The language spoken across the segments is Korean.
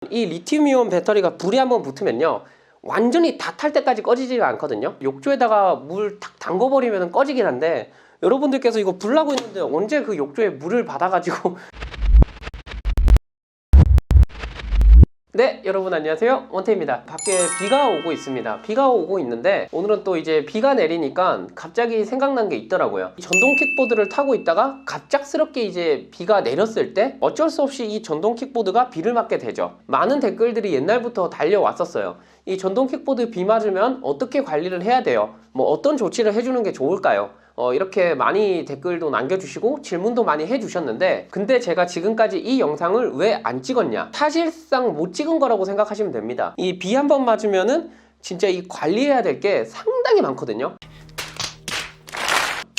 이 리튬이온 배터리가 불이 한번 붙으면요, 완전히 다 탈 때까지 꺼지지가 않거든요. 욕조에다가 물 탁 담궈버리면 꺼지긴 한데, 여러분들께서 이거 불 나고 있는데 언제 그 욕조에 물을 받아가지고 네, 여러분 안녕하세요, 원태입니다. 밖에 비가 오고 있습니다. 비가 오고 있는데 오늘은 또 이제 비가 내리니까 갑자기 생각난 게 있더라고요. 전동 킥보드를 타고 있다가 갑작스럽게 이제 비가 내렸을 때 어쩔 수 없이 이 전동 킥보드가 비를 맞게 되죠. 많은 댓글들이 옛날부터 달려왔었어요. 이 전동 킥보드 비 맞으면 어떻게 관리를 해야 돼요? 뭐 어떤 조치를 해주는 게 좋을까요? 이렇게 많이 댓글도 남겨주시고 질문도 많이 해주셨는데, 근데 제가 지금까지 이 영상을 왜 안 찍었냐? 사실상 못 찍은 거라고 생각하시면 됩니다. 이 비 한 번 맞으면은 진짜 이 관리해야 될 게 상당히 많거든요.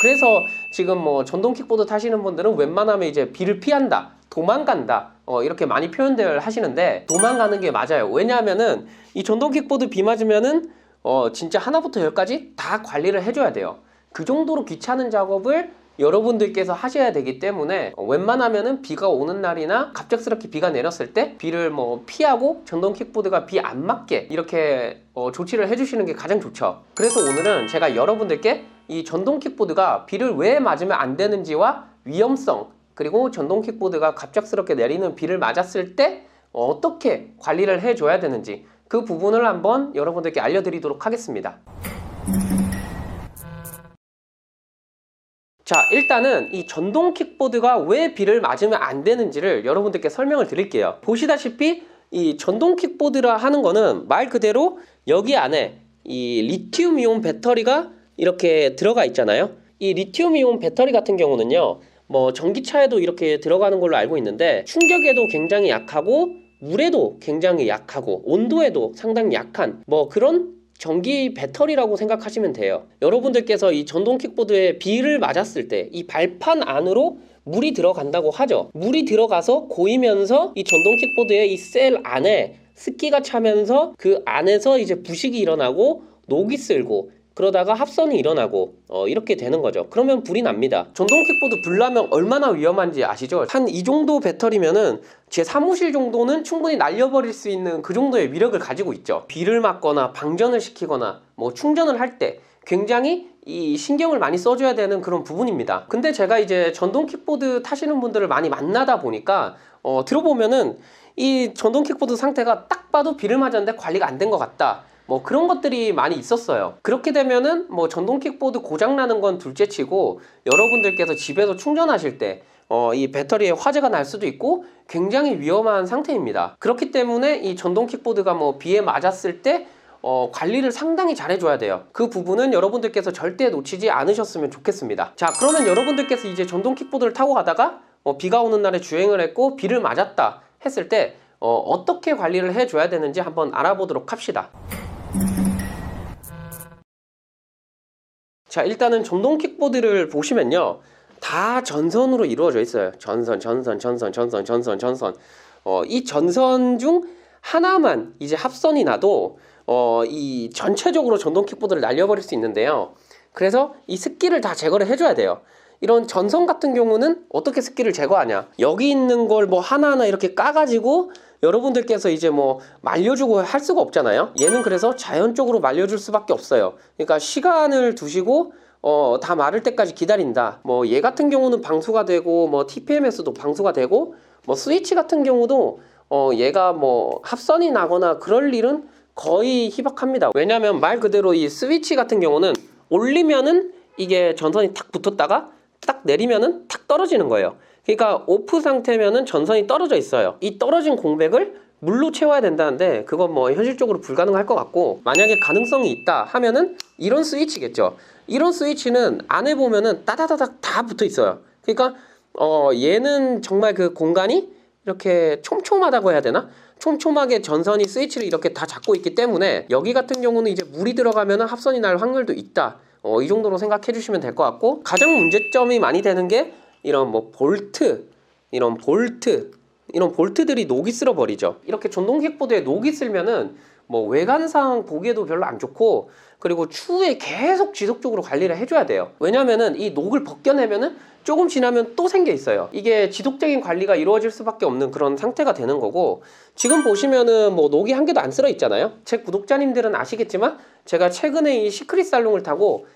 그래서 지금 뭐 전동 킥보드 타시는 분들은 웬만하면 이제 비를 피한다, 도망간다, 이렇게 많이 표현들 하시는데, 도망가는 게 맞아요. 왜냐하면은 이 전동 킥보드 비 맞으면은 진짜 하나부터 열까지 다 관리를 해줘야 돼요. 그 정도로 귀찮은 작업을 여러분들께서 하셔야 되기 때문에 웬만하면은 비가 오는 날이나 갑작스럽게 비가 내렸을 때 비를 뭐 피하고 전동 킥보드가 비 안 맞게 이렇게 조치를 해주시는 게 가장 좋죠. 그래서 오늘은 제가 여러분들께 이 전동 킥보드가 비를 왜 맞으면 안 되는지와 위험성, 그리고 전동 킥보드가 갑작스럽게 내리는 비를 맞았을 때 어떻게 관리를 해줘야 되는지, 그 부분을 한번 여러분들께 알려드리도록 하겠습니다. 자, 일단은 이 전동 킥보드가 왜 비를 맞으면 안 되는지를 여러분들께 설명을 드릴게요. 보시다시피 이 전동 킥보드라 하는 거는 말 그대로 여기 안에 이 리튬 이온 배터리가 이렇게 들어가 있잖아요. 이 리튬 이온 배터리 같은 경우는요, 뭐 전기차에도 이렇게 들어가는 걸로 알고 있는데, 충격에도 굉장히 약하고 물에도 굉장히 약하고 온도에도 상당히 약한 뭐 그런 전기 배터리라고 생각하시면 돼요. 여러분들께서 이 전동 킥보드에 비를 맞았을 때 이 발판 안으로 물이 들어간다고 하죠. 물이 들어가서 고이면서 이 전동 킥보드의 이 셀 안에 습기가 차면서 그 안에서 이제 부식이 일어나고 녹이 쓸고, 그러다가 합선이 일어나고 이렇게 되는 거죠. 그러면 불이 납니다. 전동 킥보드 불 나면 얼마나 위험한지 아시죠? 한 이 정도 배터리면은 제 사무실 정도는 충분히 날려버릴 수 있는 그 정도의 위력을 가지고 있죠. 비를 맞거나 방전을 시키거나 뭐 충전을 할 때 굉장히 이 신경을 많이 써줘야 되는 그런 부분입니다. 근데 제가 이제 전동 킥보드 타시는 분들을 많이 만나다 보니까 들어보면은 이 전동 킥보드 상태가 딱 봐도 비를 맞았는데 관리가 안 된 것 같다, 뭐 그런 것들이 많이 있었어요. 그렇게 되면은 뭐 전동 킥보드 고장나는 건 둘째치고, 여러분들께서 집에서 충전하실 때 이 배터리에 화재가 날 수도 있고 굉장히 위험한 상태입니다. 그렇기 때문에 이 전동 킥보드가 뭐 비에 맞았을 때 관리를 상당히 잘 해줘야 돼요. 그 부분은 여러분들께서 절대 놓치지 않으셨으면 좋겠습니다. 자, 그러면 여러분들께서 이제 전동 킥보드를 타고 가다가 비가 오는 날에 주행을 했고 비를 맞았다 했을 때 어떻게 관리를 해줘야 되는지 한번 알아보도록 합시다. 자, 일단은 전동 킥보드를 보시면요, 다 전선으로 이루어져 있어요. 전선. 이 전선 중 하나만 이제 합선이 나도 이 전체적으로 전동 킥보드를 날려버릴 수 있는데요. 그래서 이 습기를 다 제거를 해줘야 돼요. 이런 전선 같은 경우는 어떻게 습기를 제거하냐? 여기 있는 걸 뭐 하나하나 이렇게 까가지고 여러분들께서 이제 뭐 말려주고 할 수가 없잖아요. 얘는 그래서 자연적으로 말려줄 수밖에 없어요. 그러니까 시간을 두시고 다 마를 때까지 기다린다. 뭐 얘 같은 경우는 방수가 되고, 뭐 TPMS도 방수가 되고, 뭐 스위치 같은 경우도 얘가 뭐 합선이 나거나 그럴 일은 거의 희박합니다. 왜냐면 말 그대로 이 스위치 같은 경우는 올리면은 이게 전선이 탁 붙었다가 딱 내리면은 탁 떨어지는 거예요. 그러니까 오프 상태면은 전선이 떨어져 있어요. 이 떨어진 공백을 물로 채워야 된다는데 그건 뭐 현실적으로 불가능할 것 같고, 만약에 가능성이 있다 하면은 이런 스위치겠죠. 이런 스위치는 안에 보면은 따다다닥 다 붙어 있어요. 그러니까 얘는 정말 그 공간이 이렇게 촘촘하다고 해야 되나? 촘촘하게 전선이 스위치를 이렇게 다 잡고 있기 때문에 여기 같은 경우는 이제 물이 들어가면은 합선이 날 확률도 있다. 이 정도로 생각해 주시면 될 것 같고, 가장 문제점이 많이 되는 게 이런 뭐 이런 볼트들이 녹이 쓸어 버리죠. 이렇게 전동 킥보드에 녹이 쓸면은 뭐 외관상 보기에도 별로 안 좋고, 그리고 추후에 계속 지속적으로 관리를 해줘야 돼요. 왜냐면은 이 녹을 벗겨내면은 조금 지나면 또 생겨 있어요. 이게 지속적인 관리가 이루어질 수밖에 없는 그런 상태가 되는 거고, 지금 보시면은 뭐 녹이 한 개도 안 쓸어 있잖아요. 제 구독자님들은 아시겠지만 제가 최근에 이 시크릿 살롱을 타고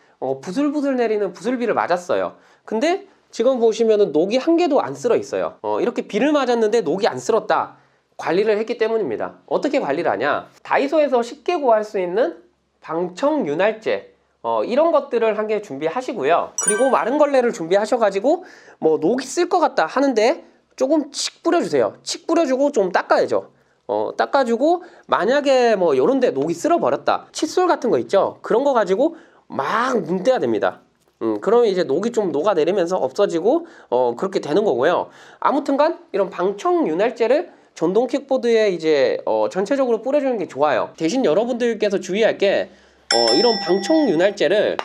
부슬부슬 내리는 부슬비를 맞았어요. 근데 지금 보시면은 녹이 한 개도 안 쓸어 있어요. 이렇게 비를 맞았는데 녹이 안 쓸었다. 관리를 했기 때문입니다. 어떻게 관리를 하냐? 다이소에서 쉽게 구할 수 있는 방청 윤활제, 이런 것들을 한 개 준비하시고요. 그리고 마른 걸레를 준비하셔가지고 뭐 녹이 쓸 것 같다 하는데 조금 칙 뿌려주세요. 칙 뿌려주고 좀 닦아야죠. 닦아주고 만약에 뭐 요런데 녹이 쓸어버렸다, 칫솔 같은 거 있죠? 그런 거 가지고 막 문대야 됩니다. 그러면 이제 녹이 좀 녹아내리면서 없어지고 그렇게 되는 거고요. 아무튼간 이런 방청 윤활제를 전동 킥보드에 이제 전체적으로 뿌려주는 게 좋아요. 대신 여러분들께서 주의할 게 이런 방청 윤활제를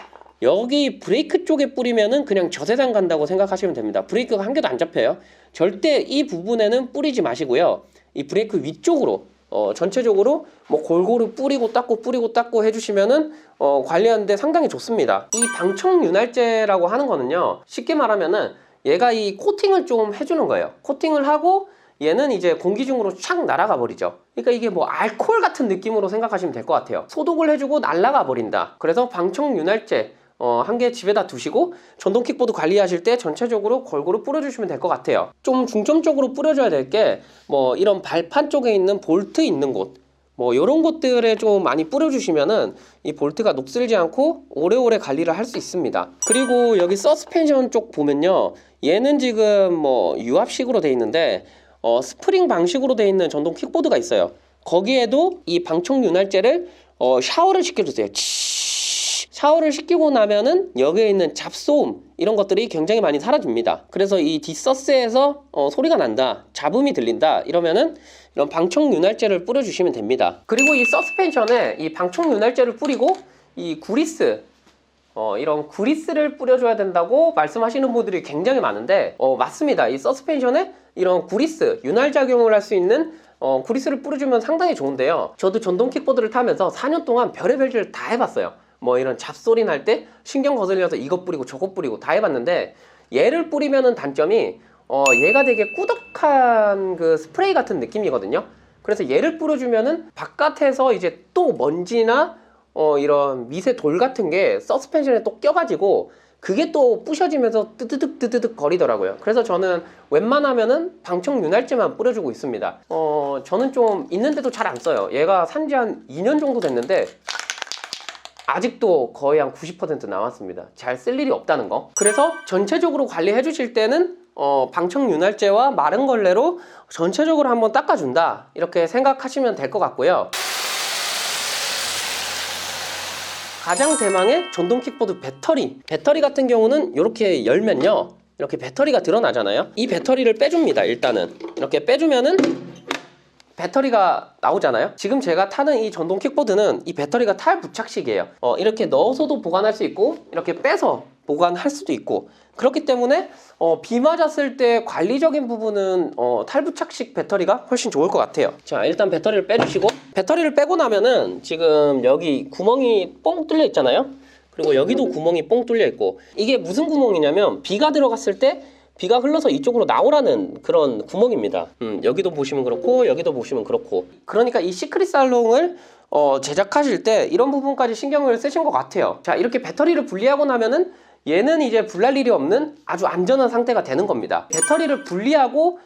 여기 브레이크 쪽에 뿌리면은 그냥 저세상 간다고 생각하시면 됩니다. 브레이크가 한 개도 안 잡혀요. 절대 이 부분에는 뿌리지 마시고요. 이 브레이크 위쪽으로 전체적으로 뭐 골고루 뿌리고 닦고 해주시면은 관리하는데 상당히 좋습니다. 이 방청 윤활제라고 하는 거는요, 쉽게 말하면은 얘가 이 코팅을 좀 해주는 거예요. 코팅을 하고 얘는 이제 공기 중으로 촥 날아가 버리죠. 그러니까 이게 뭐 알코올 같은 느낌으로 생각하시면 될 것 같아요. 소독을 해주고 날아가 버린다. 그래서 방청 윤활제 한 개 집에다 두시고 전동 킥보드 관리하실 때 전체적으로 골고루 뿌려주시면 될 것 같아요. 좀 중점적으로 뿌려줘야 될 게 뭐 이런 발판 쪽에 있는 볼트 있는 곳, 뭐 이런 곳들에 좀 많이 뿌려주시면은 이 볼트가 녹슬지 않고 오래오래 관리를 할 수 있습니다. 그리고 여기 서스펜션 쪽 보면요, 얘는 지금 뭐 유압식으로 돼 있는데 스프링 방식으로 돼 있는 전동 킥보드가 있어요. 거기에도 이 방청 윤활제를 샤워를 시켜주세요. 샤워를 시키고 나면은 여기에 있는 잡소음 이런 것들이 굉장히 많이 사라집니다. 그래서 이 뒷서스에서 소리가 난다, 잡음이 들린다 이러면은 이런 방청 윤활제를 뿌려주시면 됩니다. 그리고 이 서스펜션에 이 방청 윤활제를 뿌리고 이 구리스, 이런 구리스를 뿌려줘야 된다고 말씀하시는 분들이 굉장히 많은데 맞습니다. 이 서스펜션에 이런 구리스, 윤활작용을 할 수 있는 구리스를 뿌려주면 상당히 좋은데요. 저도 전동 킥보드를 타면서 4년 동안 별의별 일을 다 해봤어요. 뭐 이런 잡소리 날 때 신경 거슬려서 이것 뿌리고 저것 뿌리고 다 해봤는데, 얘를 뿌리면은 단점이 얘가 되게 꾸덕한 그 스프레이 같은 느낌이거든요. 그래서 얘를 뿌려주면은 바깥에서 이제 또 먼지나 이런 미세 돌 같은 게 서스펜션에 또 껴가지고 그게 또 부셔지면서 뜨드득 거리더라고요. 그래서 저는 웬만하면은 방청 윤활제만 뿌려주고 있습니다. 저는 좀 있는데도 잘 안 써요. 얘가 산지 한 2년 정도 됐는데 아직도 거의 한 90% 남았습니다. 잘 쓸 일이 없다는 거. 그래서 전체적으로 관리해 주실 때는 방청 윤활제와 마른 걸레로 전체적으로 한번 닦아준다, 이렇게 생각하시면 될 것 같고요. 가장 대망의 전동 킥보드 배터리 같은 경우는 이렇게 열면요, 이렇게 배터리가 드러나잖아요. 이 배터리를 빼줍니다. 일단은 이렇게 빼주면은 배터리가 나오잖아요. 지금 제가 타는 이 전동 킥보드는 이 배터리가 탈부착식이에요. 이렇게 넣어서도 보관할 수 있고 이렇게 빼서 보관할 수도 있고, 그렇기 때문에 비 맞았을 때 관리적인 부분은 탈부착식 배터리가 훨씬 좋을 것 같아요. 자, 일단 배터리를 빼주시고, 배터리를 빼고 나면은 지금 여기 구멍이 뻥 뚫려 있잖아요. 그리고 여기도 구멍이 뻥 뚫려 있고, 이게 무슨 구멍이냐면 비가 들어갔을 때 비가 흘러서 이쪽으로 나오라는 그런 구멍입니다. 여기도 보시면 그렇고 여기도 보시면 그렇고, 그러니까 이 시크릿 살롱을 제작하실 때 이런 부분까지 신경을 쓰신 것 같아요. 자, 이렇게 배터리를 분리하고 나면은 얘는 이제 불날 일이 없는 아주 안전한 상태가 되는 겁니다. 배터리를 분리하고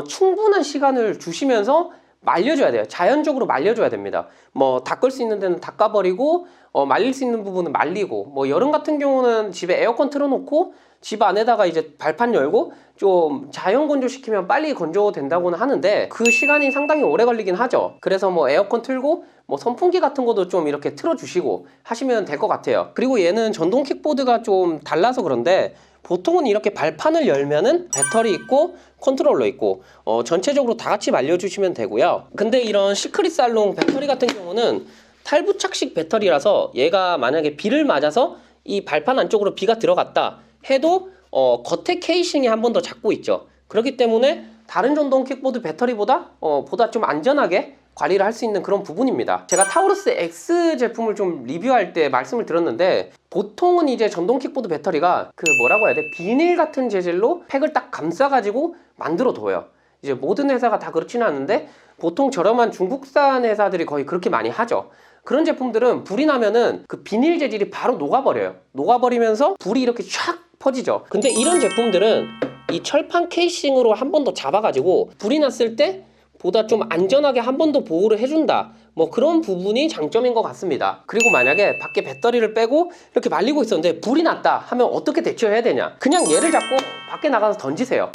충분한 시간을 주시면서 말려줘야 돼요. 자연적으로 말려줘야 됩니다. 뭐 닦을 수 있는 데는 닦아버리고 말릴 수 있는 부분은 말리고, 뭐 여름 같은 경우는 집에 에어컨 틀어놓고 집 안에다가 이제 발판 열고 좀 자연 건조시키면 빨리 건조된다고는 하는데 그 시간이 상당히 오래 걸리긴 하죠. 그래서 뭐 에어컨 틀고 뭐 선풍기 같은 것도 좀 이렇게 틀어주시고 하시면 될 것 같아요. 그리고 얘는 전동 킥보드가 좀 달라서 그런데 보통은 이렇게 발판을 열면은 배터리 있고 컨트롤러 있고 전체적으로 다 같이 말려주시면 되고요. 근데 이런 시크릿 살롱 배터리 같은 경우는 탈부착식 배터리라서 얘가 만약에 비를 맞아서 이 발판 안쪽으로 비가 들어갔다 해도 겉에 케이싱이 한 번 더 잡고 있죠. 그렇기 때문에 다른 전동 킥보드 배터리보다 보다 좀 안전하게 관리를 할 수 있는 그런 부분입니다. 제가 타우루스 X 제품을 좀 리뷰할 때 말씀을 드렸는데, 보통은 이제 전동 킥보드 배터리가 그 뭐라고 해야 돼? 비닐 같은 재질로 팩을 딱 감싸가지고 만들어 둬요. 이제 모든 회사가 다 그렇지는 않은데 보통 저렴한 중국산 회사들이 거의 그렇게 많이 하죠. 그런 제품들은 불이 나면은 그 비닐 재질이 바로 녹아버려요. 녹아버리면서 불이 이렇게 촥 퍼지죠. 근데 이런 제품들은 이 철판 케이싱으로 한 번 더 잡아가지고 불이 났을 때 보다 좀 안전하게 한 번 더 보호를 해준다, 뭐 그런 부분이 장점인 것 같습니다. 그리고 만약에 밖에 배터리를 빼고 이렇게 말리고 있었는데 불이 났다 하면 어떻게 대처해야 되냐? 그냥 얘를 잡고 밖에 나가서 던지세요.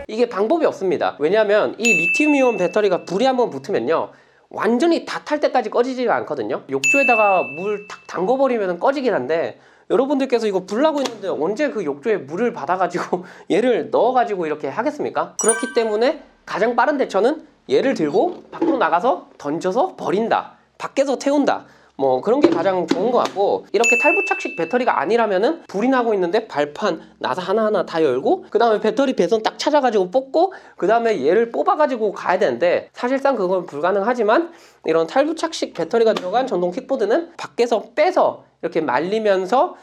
이게 방법이 없습니다. 왜냐하면 이 리튬이온 배터리가 불이 한번 붙으면요, 완전히 다 탈 때까지 꺼지지가 않거든요. 욕조에다가 물 탁 담궈버리면 꺼지긴 한데, 여러분들께서 이거 불 나고 있는데 언제 그 욕조에 물을 받아가지고 얘를 넣어가지고 이렇게 하겠습니까? 그렇기 때문에 가장 빠른 대처는 얘를 들고 밖으로 나가서 던져서 버린다, 밖에서 태운다, 뭐 그런 게 가장 좋은 것 같고, 이렇게 탈부착식 배터리가 아니라면은 불이 나고 있는데 발판 나사 하나하나 다 열고 그 다음에 배터리 배선 딱 찾아가지고 뽑고 그 다음에 얘를 뽑아가지고 가야 되는데, 사실상 그건 불가능하지만 이런 탈부착식 배터리가 들어간 전동 킥보드는 밖에서 빼서 이렇게 말리면서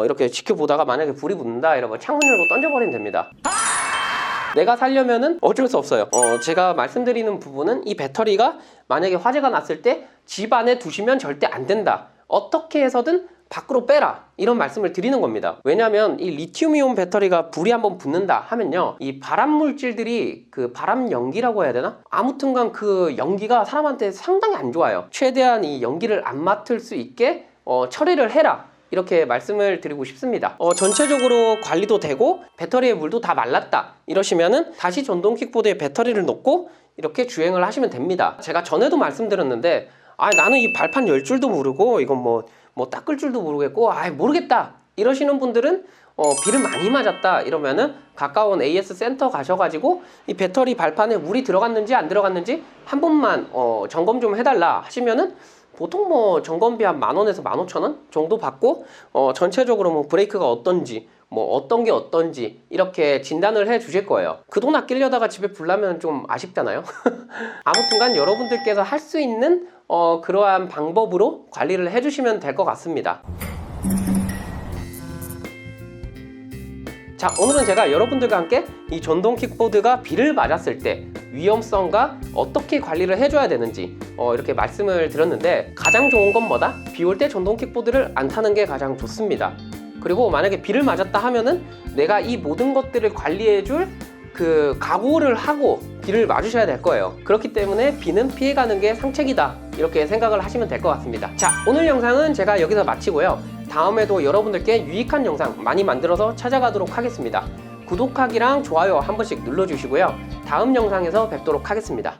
이렇게 지켜보다가 만약에 불이 붙는다 이러면 창문 열고 던져버리면 됩니다. 내가 살려면은 어쩔 수 없어요. 제가 말씀드리는 부분은 이 배터리가 만약에 화재가 났을 때 집 안에 두시면 절대 안 된다, 어떻게 해서든 밖으로 빼라, 이런 말씀을 드리는 겁니다. 왜냐하면 이 리튬이온 배터리가 불이 한번 붙는다 하면요, 이 발암 물질들이 그 발암 연기라고 해야 되나? 아무튼간 그 연기가 사람한테 상당히 안 좋아요. 최대한 이 연기를 안 맡을 수 있게 처리를 해라, 이렇게 말씀을 드리고 싶습니다. 전체적으로 관리도 되고 배터리에 물도 다 말랐다 이러시면은 다시 전동 킥보드에 배터리를 넣고 이렇게 주행을 하시면 됩니다. 제가 전에도 말씀드렸는데, 나는 이 발판 열 줄도 모르고 이건 뭐 닦을 줄도 모르겠고 모르겠다 이러시는 분들은 비를 많이 맞았다 이러면은 가까운 AS 센터 가셔가지고 이 배터리 발판에 물이 들어갔는지 안 들어갔는지 한 번만 점검 좀 해달라 하시면은 보통 뭐 점검비 한 10,000원에서 15,000원 정도 받고 전체적으로 뭐 브레이크가 어떤지 뭐 어떤 게 어떤지 이렇게 진단을 해 주실 거예요. 그 돈 아끼려다가 집에 불 나면 좀 아쉽잖아요. 아무튼간 여러분들께서 할 수 있는 그러한 방법으로 관리를 해 주시면 될 것 같습니다. 자, 오늘은 제가 여러분들과 함께 이 전동 킥보드가 비를 맞았을 때 위험성과 어떻게 관리를 해줘야 되는지 이렇게 말씀을 드렸는데, 가장 좋은 건 뭐다? 비 올 때 전동 킥보드를 안 타는 게 가장 좋습니다. 그리고 만약에 비를 맞았다 하면은 내가 이 모든 것들을 관리해줄 그 각오를 하고 비를 맞으셔야 될 거예요. 그렇기 때문에 비는 피해가는 게 상책이다, 이렇게 생각을 하시면 될 것 같습니다. 자, 오늘 영상은 제가 여기서 마치고요, 다음에도 여러분들께 유익한 영상 많이 만들어서 찾아가도록 하겠습니다. 구독하기랑 좋아요 한 번씩 눌러주시고요, 다음 영상에서 뵙도록 하겠습니다.